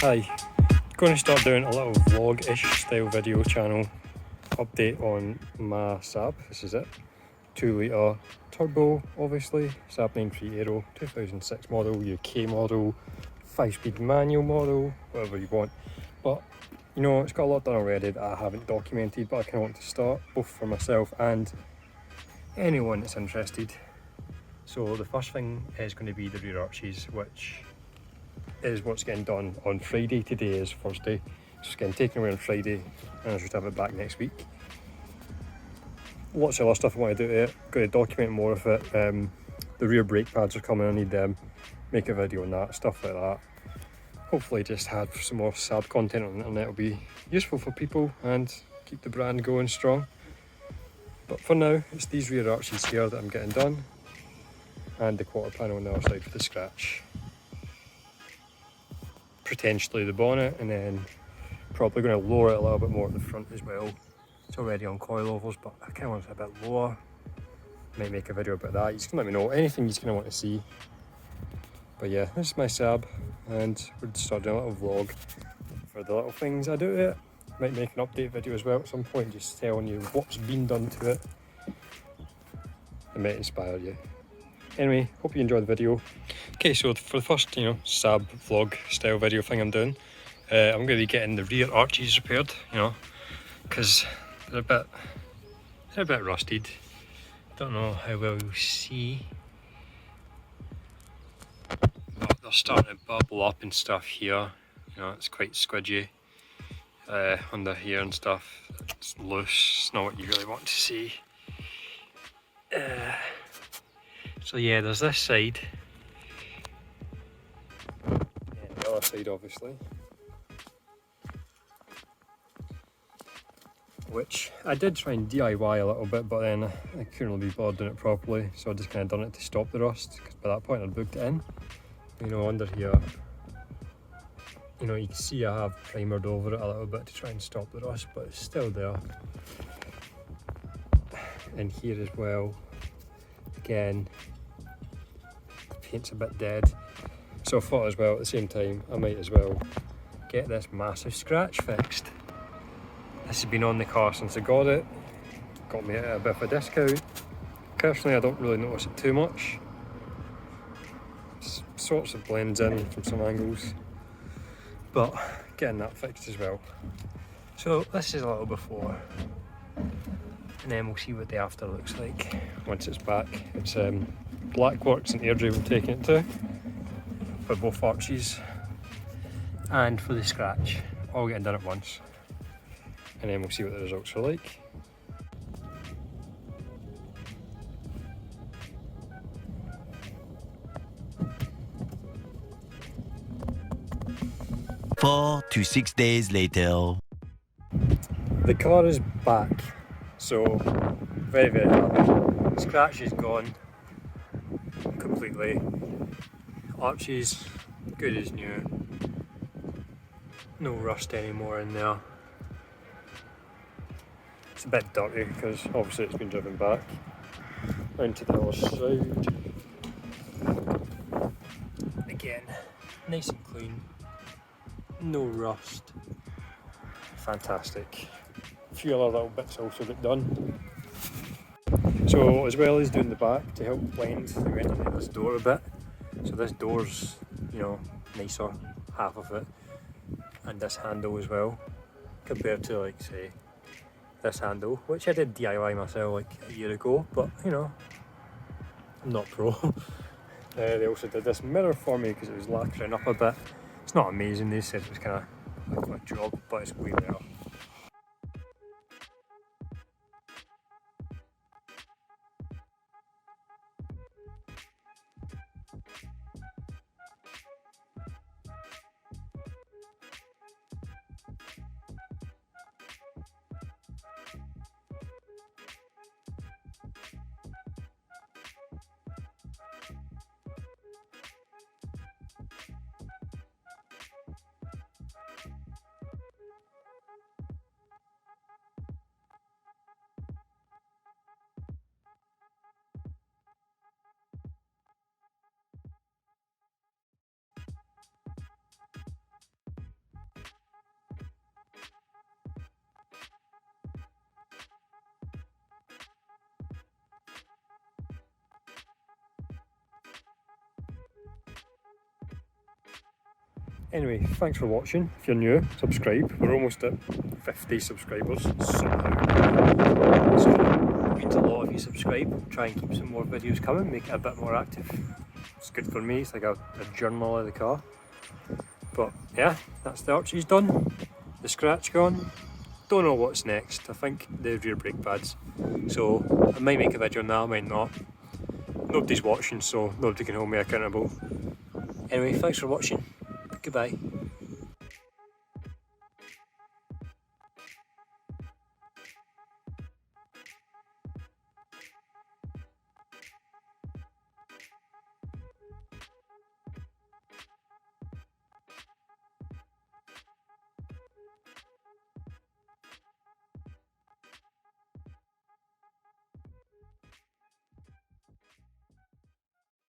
Hi, going to start doing a little vlog-ish style video channel update on my Saab. This is it, 2 litre turbo, obviously, Saab 93 Aero, 2006 model, UK model, 5-speed manual model, whatever you want. But you know, it's got a lot done already that I haven't documented, but I kind of want to start, both for myself and anyone that's interested. So the first thing is going to be the rear arches, which is what's getting done on Friday. Today is Thursday, so it's getting taken away on Friday and I should have it back next week. Lots of other stuff I want to do to it, got to document more of it. The rear brake pads are coming, I need them, make a video on that, stuff like that. Hopefully just have some more Saab content on the internet, will be useful for people and keep the brand going strong. But for now, it's these rear arches here that I'm getting done, and the quarter panel on the other side with the scratch. Potentially the bonnet, and then probably going to lower it a little bit more at the front as well. It's already on coilovers, but I kind of want it a bit lower. Might make a video about that. You can let me know anything you kind of want to see. But yeah, this is my Saab, and we're just starting a little vlog for the little things I do to it. Might make an update video as well at some point, just telling you what's been done to it. It might inspire you. Anyway, hope you enjoy the video. Okay, so for the first, Saab vlog style video thing I'm doing, I'm going to be getting the rear arches repaired, because they're a bit rusted. Don't know how well you'll see, but they're starting to bubble up and stuff here. It's quite squidgy under here and stuff. It's loose. It's not what you really want to see. So yeah, there's this side, and the other side obviously, which I did try and DIY a little bit, but then I couldn't really be bothered doing it properly, so I just kind of done it to stop the rust, because by that point I'd booked it in. Under here, you can see I have primered over it a little bit to try and stop the rust, but it's still there. And here as well, again, the paint's a bit dead, so I thought as well at the same time I might as well get this massive scratch fixed. This has been on the car since I got it, got me at a bit of a discount. Personally, I don't really notice it too much. It sorts of blends in from some angles, but getting that fixed as well. So this is a little before, and then we'll see what the after looks like once it's back. It's Blackworks and Airdrie we're taking it to for both arches and for the scratch, all getting done at once, and then we'll see what the results are like. Four to 6 days later. The car is back, so very, very happy. Scratch is gone completely. Arches good as new. No rust anymore in there. It's a bit dirty because obviously it's been driven back. Round to the other side. Again, nice and clean. No rust. Fantastic. A few other little bits also got done. So as well as doing the back to help blend, we went into this door a bit. So this door's, nicer, half of it, and this handle as well, compared to like say this handle, which I did DIY myself like a year ago, but I'm not pro. They also did this mirror for me because it was lacquering up a bit. It's not amazing, they said it was kind of a quick job, but it's way better. Anyway, thanks for watching. If you're new, subscribe. We're almost at 50 subscribers somehow. So it means a lot if you subscribe. Try and keep some more videos coming, make it a bit more active. It's good for me, it's like a journal of the car. But yeah, that's the Archie's done. The scratch gone. Don't know what's next. I think the rear brake pads. So I might make a video on that, I might not. Nobody's watching, so nobody can hold me accountable. Anyway, thanks for watching. Goodbye.